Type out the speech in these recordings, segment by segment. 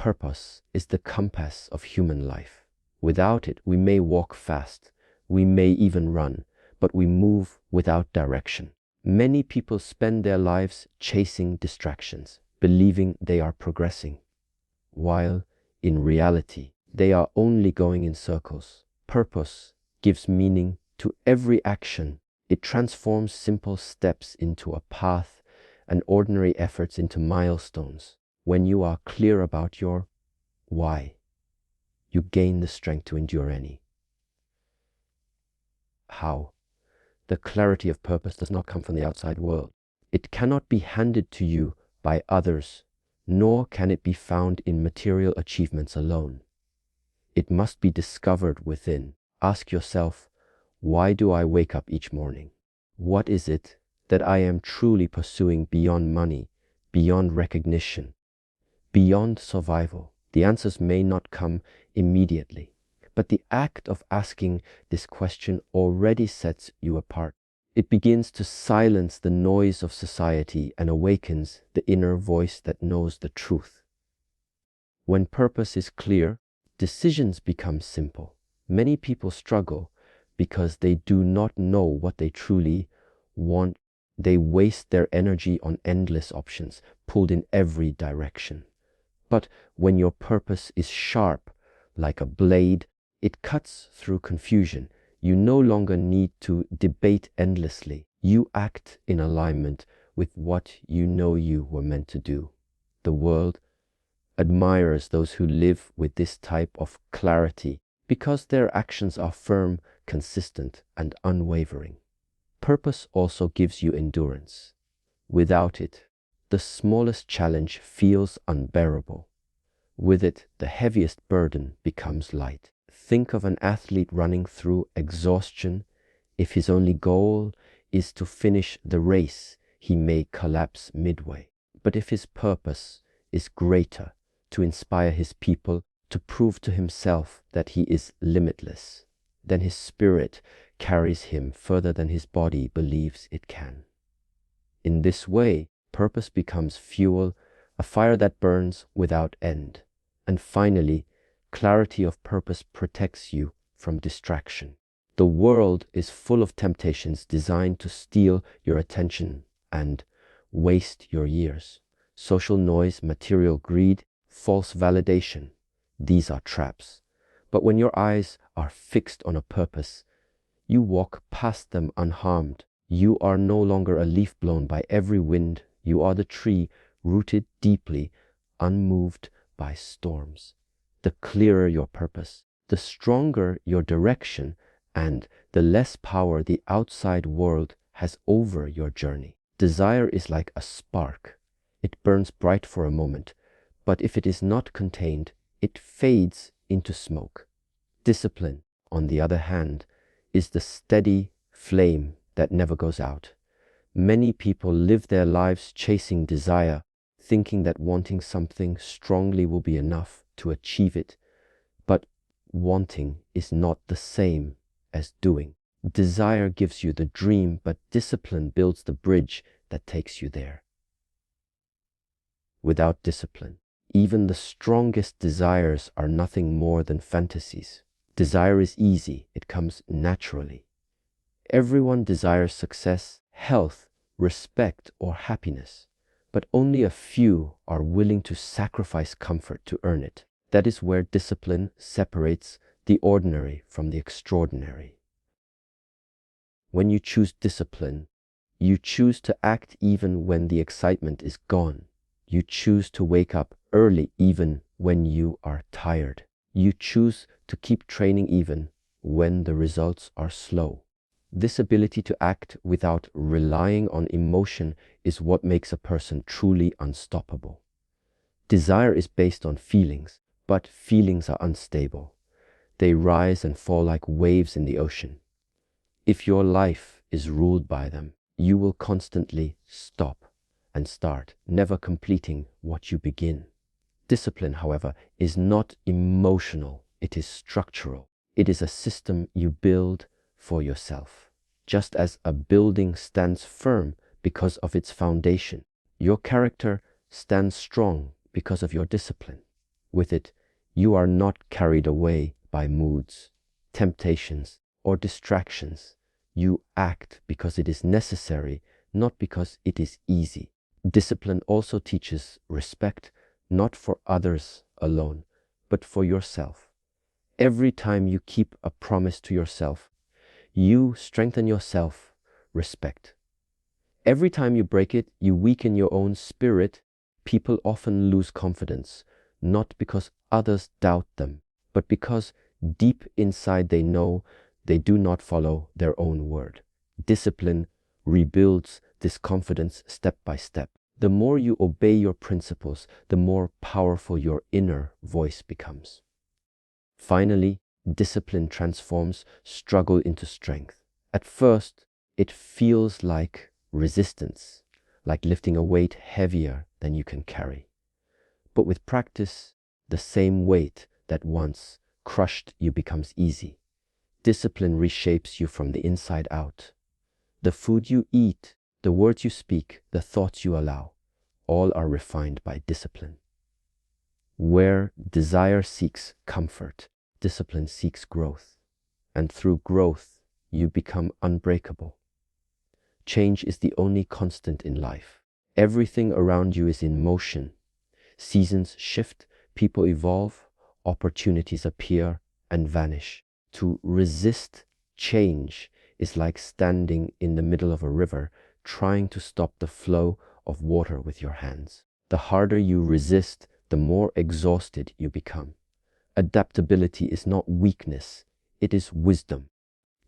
Purpose is the compass of human life. Without it, we may walk fast, we may even run, but we move without direction. Many people spend their lives chasing distractions, believing they are progressing, while in reality, they are only going in circles. Purpose gives meaning to every action. It transforms simple steps into a path and ordinary efforts into milestones. When you are clear about your why, you gain the strength to endure any. How? The clarity of purpose does not come from the outside world. It cannot be handed to you by others, nor can it be found in material achievements alone. It must be discovered within. Ask yourself, why do I wake up each morning? What is it that I am truly pursuing beyond money, beyond recognition, beyond survival? The answers may not come immediately, but the act of asking this question already sets you apart. It begins to silence the noise of society and awakens the inner voice that knows the truth. When purpose is clear, decisions become simple. Many people struggle because they do not know what they truly want. They waste their energy on endless options, pulled in every direction. But when your purpose is sharp, like a blade, it cuts through confusion. You no longer need to debate endlessly. You act in alignment with what you know you were meant to do. The world admires those who live with this type of clarity because their actions are firm, consistent, and unwavering. Purpose also gives you endurance. Without it, the smallest challenge feels unbearable. With it, the heaviest burden becomes light. Think of an athlete running through exhaustion. If his only goal is to finish the race, he may collapse midway. But if his purpose is greater, to inspire his people, to prove to himself that he is limitless, then his spirit carries him further than his body believes it can. In this way, purpose becomes fuel, a fire that burns without end. And finally, clarity of purpose protects you from distraction. The world is full of temptations designed to steal your attention and waste your years. Social noise, material greed, false validation. These are traps. But when your eyes are fixed on a purpose, you walk past them unharmed. You are no longer a leaf blown by every wind. You are the tree rooted deeply, unmoved by storms. The clearer your purpose, the stronger your direction, and the less power the outside world has over your journey. Desire is like a spark. It burns bright for a moment, but if it is not contained, it fades into smoke. Discipline, on the other hand, is the steady flame that never goes out. Many people live their lives chasing desire, thinking that wanting something strongly will be enough to achieve it. But wanting is not the same as doing. Desire gives you the dream, but discipline builds the bridge that takes you there. Without discipline, even the strongest desires are nothing more than fantasies. Desire is easy, it comes naturally. Everyone desires success, health, respect, or happiness, but only a few are willing to sacrifice comfort to earn it. That is where discipline separates the ordinary from the extraordinary. When you choose discipline, you choose to act even when the excitement is gone. You choose to wake up early even when you are tired. You choose to keep training even when the results are slow. This ability to act without relying on emotion is what makes a person truly unstoppable. Desire is based on feelings, but feelings are unstable. They rise and fall like waves in the ocean. If your life is ruled by them, you will constantly stop and start, never completing what you begin. Discipline, however, is not emotional, it is structural. It is a system you build for yourself. Just as a building stands firm because of its foundation, your character stands strong because of your discipline. With it, you are not carried away by moods, temptations, or distractions. You act because it is necessary, not because it is easy. Discipline also teaches respect, not for others alone, but for yourself. Every time you keep a promise to yourself, you strengthen your self-respect. Every time you break it, you weaken your own spirit. People often lose confidence, not because others doubt them, but because deep inside they know they do not follow their own word. Discipline rebuilds this confidence step by step. The more you obey your principles, the more powerful your inner voice becomes. Finally, discipline transforms struggle into strength. At first, it feels like resistance, like lifting a weight heavier than you can carry. But with practice, the same weight that once crushed you becomes easy. Discipline reshapes you from the inside out. The food you eat, the words you speak, the thoughts you allow, all are refined by discipline. Where desire seeks comfort, discipline seeks growth. And through growth, you become unbreakable. Change is the only constant in life. Everything around you is in motion. Seasons shift, people evolve, opportunities appear and vanish. To resist change is like standing in the middle of a river, trying to stop the flow of water with your hands. The harder you resist, the more exhausted you become. Adaptability is not weakness, it is wisdom.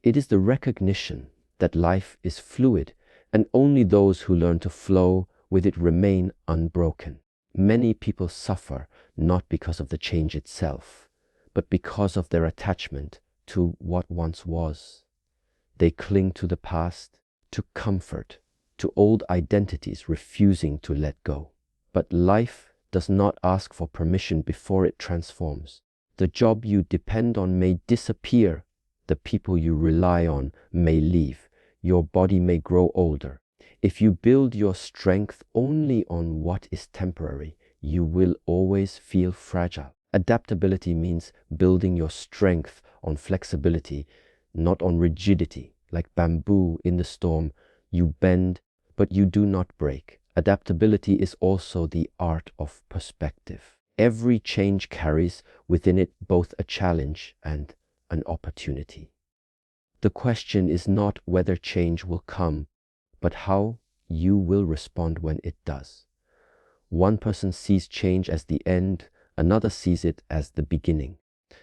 It is the recognition that life is fluid, and only those who learn to flow with it remain unbroken. Many people suffer not because of the change itself, but because of their attachment to what once was. They cling to the past, to comfort, to old identities, refusing to let go. But life does not ask for permission before it transforms. The job you depend on may disappear. The people you rely on may leave. Your body may grow older. If you build your strength only on what is temporary, you will always feel fragile. Adaptability means building your strength on flexibility, not on rigidity. Like bamboo in the storm, you bend, but you do not break. Adaptability is also the art of perspective. Every change carries within it both a challenge and an opportunity. The question is not whether change will come, but how you will respond when it does. One person sees change as the end, another sees it as the beginning.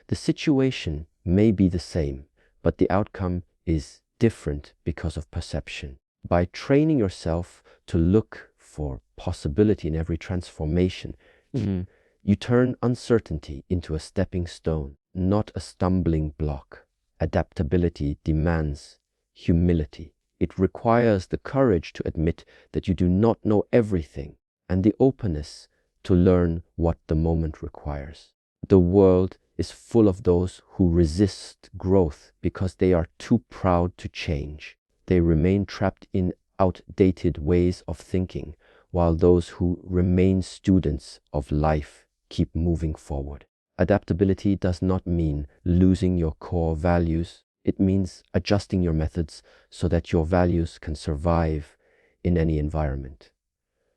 The situation may be the same, but the outcome is different because of perception. By training yourself to look for possibility in every transformation, you turn uncertainty into a stepping stone, not a stumbling block. Adaptability demands humility. It requires the courage to admit that you do not know everything, and the openness to learn what the moment requires. The world is full of those who resist growth because they are too proud to change. They remain trapped in outdated ways of thinking, while those who remain students of life keep moving forward. Adaptability does not mean losing your core values. It means adjusting your methods so that your values can survive in any environment.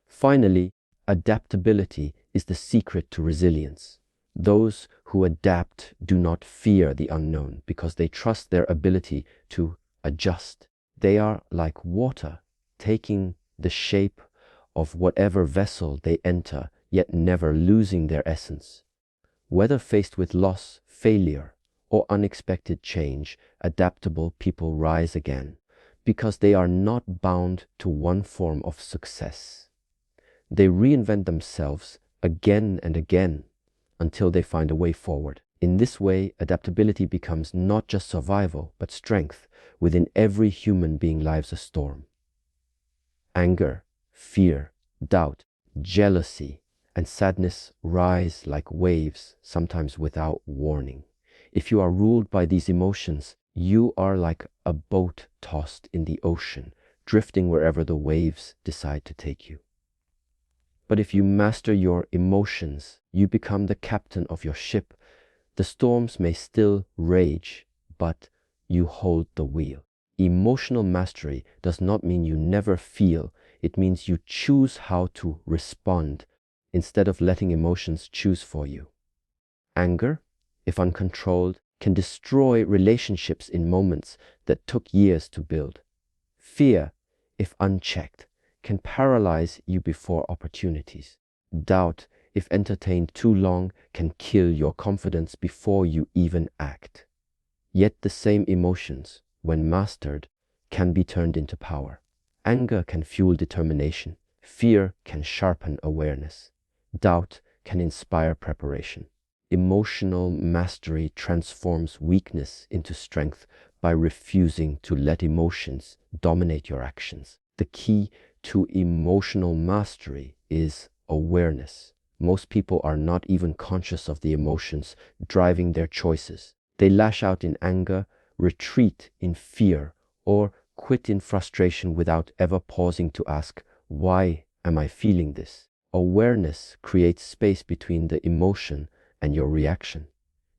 Finally, adaptability is the secret to resilience. Those who adapt do not fear the unknown because they trust their ability to adjust. They are like water, taking the shape of whatever vessel they enter, yet never losing their essence. Whether faced with loss, failure, or unexpected change, adaptable people rise again because they are not bound to one form of success. They reinvent themselves again and again until they find a way forward. In this way, adaptability becomes not just survival, but strength. Within every human being lives a storm. Anger, fear, doubt, jealousy, and sadness rise like waves, sometimes without warning. If you are ruled by these emotions, you are like a boat tossed in the ocean, drifting wherever the waves decide to take you. But if you master your emotions, you become the captain of your ship. The storms may still rage, but you hold the wheel. Emotional mastery does not mean you never feel. It means you choose how to respond instead of letting emotions choose for you. Anger, if uncontrolled, can destroy relationships in moments that took years to build. Fear, if unchecked, can paralyze you before opportunities. Doubt, if entertained too long, can kill your confidence before you even act. Yet the same emotions, when mastered, can be turned into power. Anger can fuel determination. Fear can sharpen awareness. Doubt can inspire preparation. Emotional mastery transforms weakness into strength by refusing to let emotions dominate your actions. The key to emotional mastery is awareness. Most people are not even conscious of the emotions driving their choices. They lash out in anger, retreat in fear, or quit in frustration without ever pausing to ask, why am I feeling this? Awareness creates space between the emotion and your reaction.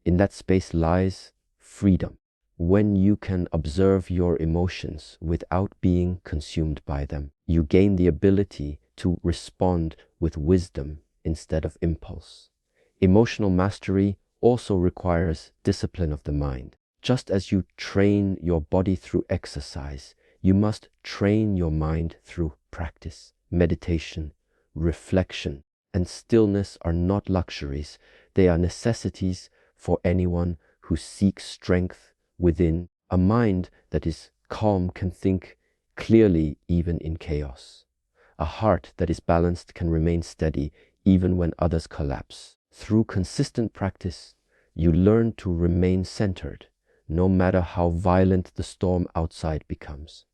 In that space lies freedom. When you can observe your emotions without being consumed by them, you gain the ability to respond with wisdom instead of impulse. Emotional mastery also requires discipline of the mind. Just as you train your body through exercise, you must train your mind through practice. Meditation, reflection, and stillness are not luxuries. They are necessities for anyone who seeks strength within. A mind that is calm can think clearly even in chaos. A heart that is balanced can remain steady even when others collapse. Through consistent practice, you learn to remain centered, no matter how violent the storm outside becomes.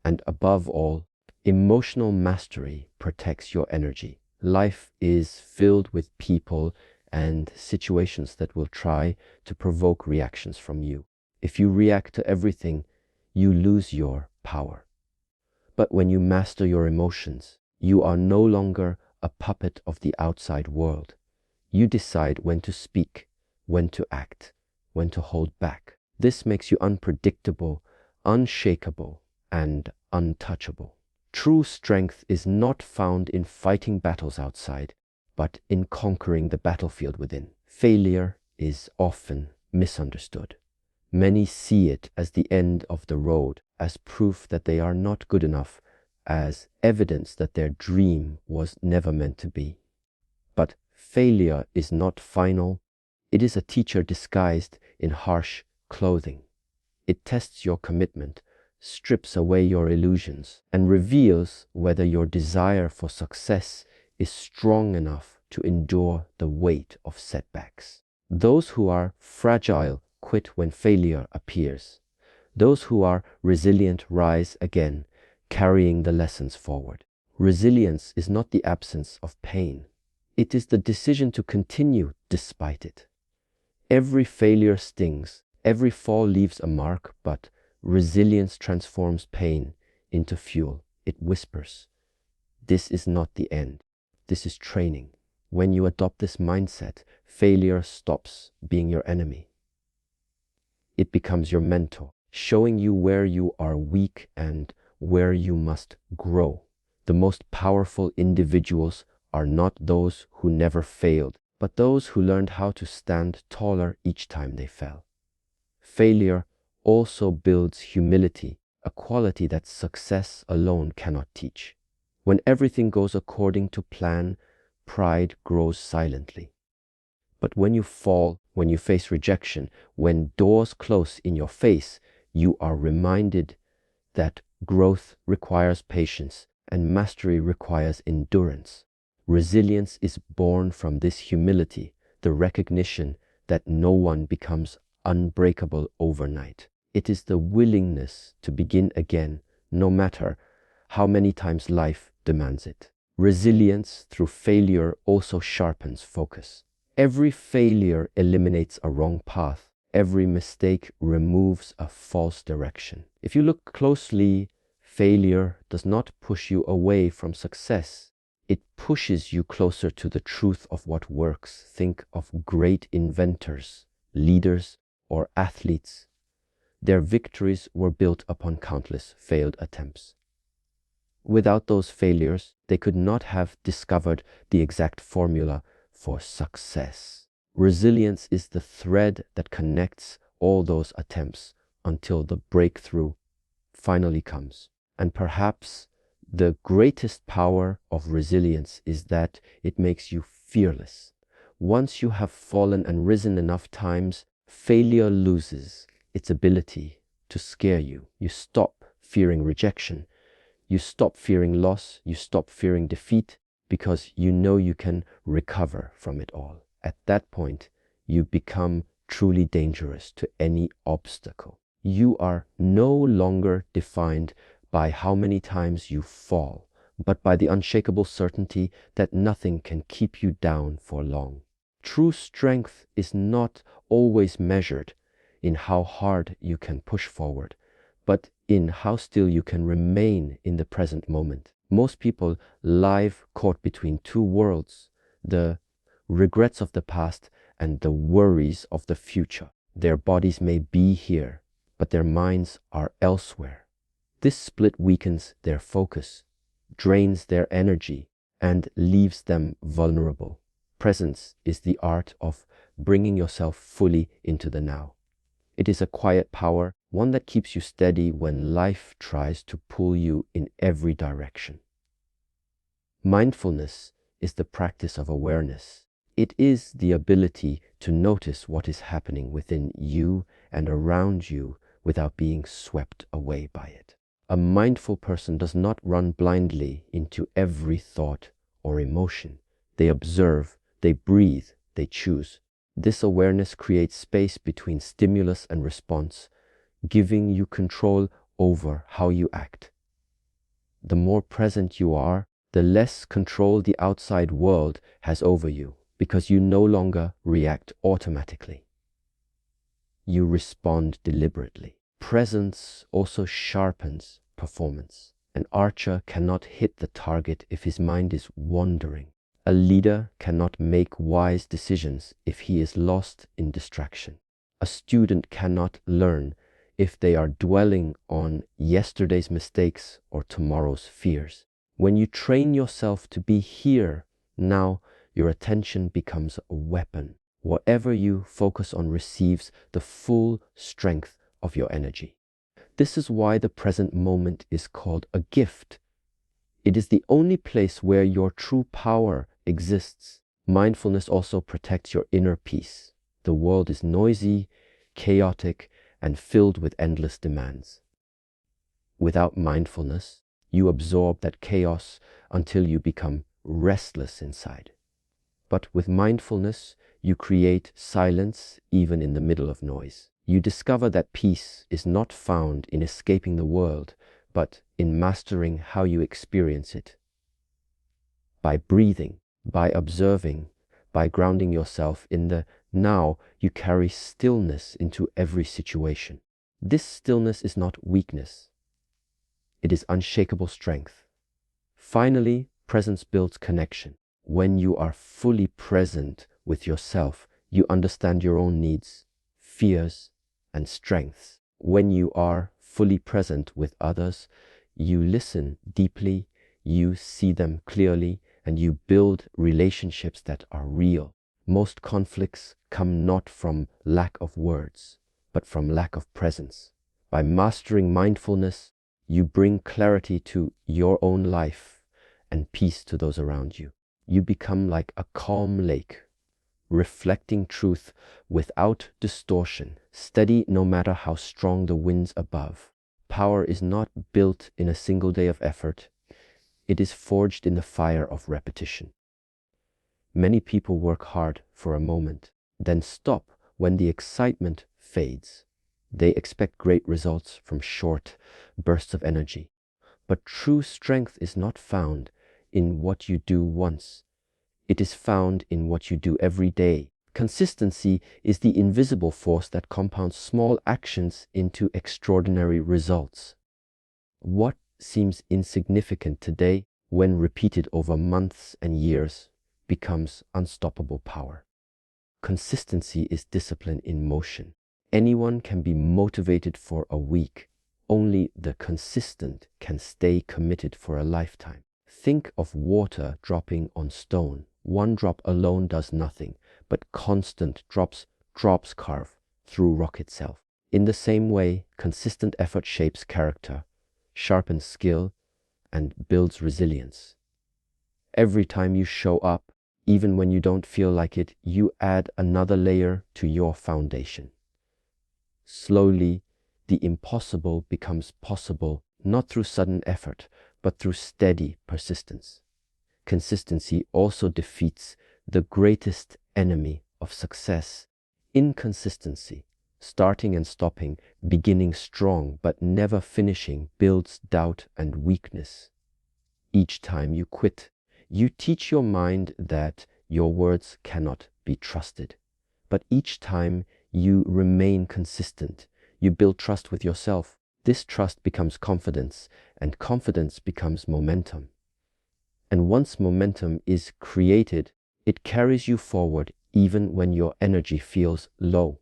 And above all, emotional mastery protects your energy. Life is filled with people and situations that will try to provoke reactions from you. If you react to everything, you lose your power. But when you master your emotions, you are no longer a puppet of the outside world. You decide when to speak, when to act, when to hold back. This makes you unpredictable, unshakable, and untouchable. True strength is not found in fighting battles outside, but in conquering the battlefield within. Failure is often misunderstood. Many see it as the end of the road, as proof that they are not good enough, as evidence that their dream was never meant to be. But failure is not final. It is a teacher disguised in harsh clothing. It tests your commitment, strips away your illusions, and reveals whether your desire for success is strong enough to endure the weight of setbacks. Those who are fragile quit when failure appears. Those who are resilient rise again, carrying the lessons forward. Resilience is not the absence of pain. It is the decision to continue despite it. Every failure stings, every fall leaves a mark, but resilience transforms pain into fuel. It whispers, "This is not the end. This is training." When you adopt this mindset, failure stops being your enemy. It becomes your mentor, showing you where you are weak and where you must grow. The most powerful individuals are not those who never failed, but those who learned how to stand taller each time they fell. Failure also builds humility, a quality that success alone cannot teach. When everything goes according to plan, pride grows silently. But when you fall, when you face rejection, when doors close in your face, you are reminded that growth requires patience and mastery requires endurance. Resilience is born from this humility, the recognition that no one becomes unbreakable overnight. It is the willingness to begin again, no matter how many times life demands it. Resilience through failure also sharpens focus. Every failure eliminates a wrong path. Every mistake removes a false direction. If you look closely, failure does not push you away from success. It pushes you closer to the truth of what works. Think of great inventors, leaders, or athletes. Their victories were built upon countless failed attempts. Without those failures, they could not have discovered the exact formula for success. Resilience is the thread that connects all those attempts until the breakthrough finally comes. And perhaps the greatest power of resilience is that it makes you fearless. Once you have fallen and risen enough times, failure loses its ability to scare you. You stop fearing rejection. You stop fearing loss. You stop fearing defeat because you know you can recover from it all. At that point, you become truly dangerous to any obstacle. You are no longer defined by how many times you fall, but by the unshakable certainty that nothing can keep you down for long. True strength is not always measured in how hard you can push forward, but in how still you can remain in the present moment. Most people live caught between two worlds, the regrets of the past and the worries of the future. Their bodies may be here, but their minds are elsewhere. This split weakens their focus, drains their energy, and leaves them vulnerable. Presence is the art of bringing yourself fully into the now. It is a quiet power, one that keeps you steady when life tries to pull you in every direction. Mindfulness is the practice of awareness. It is the ability to notice what is happening within you and around you without being swept away by it. A mindful person does not run blindly into every thought or emotion. They observe, they breathe, they choose. This awareness creates space between stimulus and response, giving you control over how you act. The more present you are, the less control the outside world has over you, because you no longer react automatically. You respond deliberately. Presence also sharpens performance. An archer cannot hit the target if his mind is wandering. A leader cannot make wise decisions if he is lost in distraction. A student cannot learn if they are dwelling on yesterday's mistakes or tomorrow's fears. When you train yourself to be here, now, your attention becomes a weapon. Whatever you focus on receives the full strength of your energy. This is why the present moment is called a gift. It is the only place where your true power exists. Mindfulness also protects your inner peace. The world is noisy, chaotic, and filled with endless demands. Without mindfulness, you absorb that chaos until you become restless inside. But with mindfulness, you create silence even in the middle of noise. You discover that peace is not found in escaping the world, but in mastering how you experience it. By breathing, by observing, by grounding yourself in the now, you carry stillness into every situation. This stillness is not weakness. It is unshakable strength. Finally, presence builds connection. When you are fully present with yourself, you understand your own needs, fears, and strengths. When you are fully present with others, you listen deeply, you see them clearly, and you build relationships that are real. Most conflicts come not from lack of words, but from lack of presence. By mastering mindfulness, you bring clarity to your own life and peace to those around you. You become like a calm lake, reflecting truth without distortion, steady no matter how strong the winds above. Power is not built in a single day of effort. It is forged in the fire of repetition. Many people work hard for a moment, then stop when the excitement fades. They expect great results from short bursts of energy. But true strength is not found in what you do once. It is found in what you do every day. Consistency is the invisible force that compounds small actions into extraordinary results. What seems insignificant today when repeated over months and years, becomes unstoppable power. Consistency is discipline in motion. Anyone can be motivated for a week. Only the consistent can stay committed for a lifetime. Think of water dropping on stone. One drop alone does nothing, but constant drops carve through rock itself. In the same way, consistent effort shapes character, sharpens skill, and builds resilience. Every time you show up, even when you don't feel like it, you add another layer to your foundation. Slowly, the impossible becomes possible, not through sudden effort, but through steady persistence. Consistency also defeats the greatest enemy of success, inconsistency. Starting and stopping, beginning strong but never finishing, builds doubt and weakness. Each time you quit, you teach your mind that your words cannot be trusted. But each time you remain consistent, you build trust with yourself. This trust becomes confidence, and confidence becomes momentum. And once momentum is created, it carries you forward even when your energy feels low.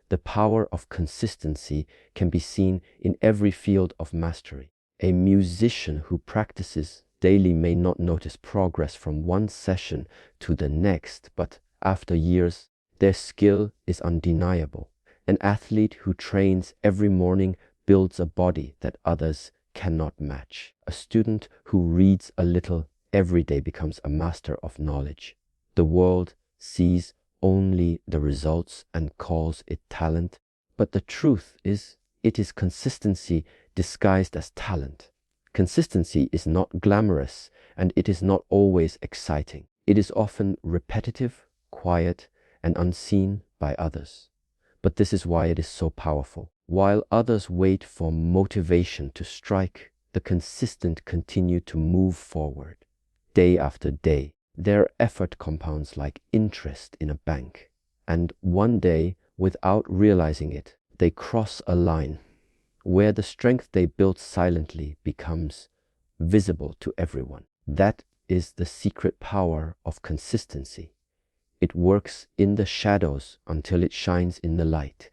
The power of consistency can be seen in every field of mastery. A musician who practices daily may not notice progress from one session to the next, but after years, their skill is undeniable. An athlete who trains every morning builds a body that others cannot match. A student who reads a little every day becomes a master of knowledge. The world sees only the results and calls it talent, but the truth is, it is consistency disguised as talent. Consistency is not glamorous, and it is not always exciting. It is often repetitive, quiet, and unseen by others. But this is why it is so powerful. While others wait for motivation to strike, the consistent continue to move forward. Day after day, their effort compounds like interest in a bank. And one day, without realizing it, they cross a line where the strength they built silently becomes visible to everyone. That is the secret power of consistency. It works in the shadows until it shines in the light.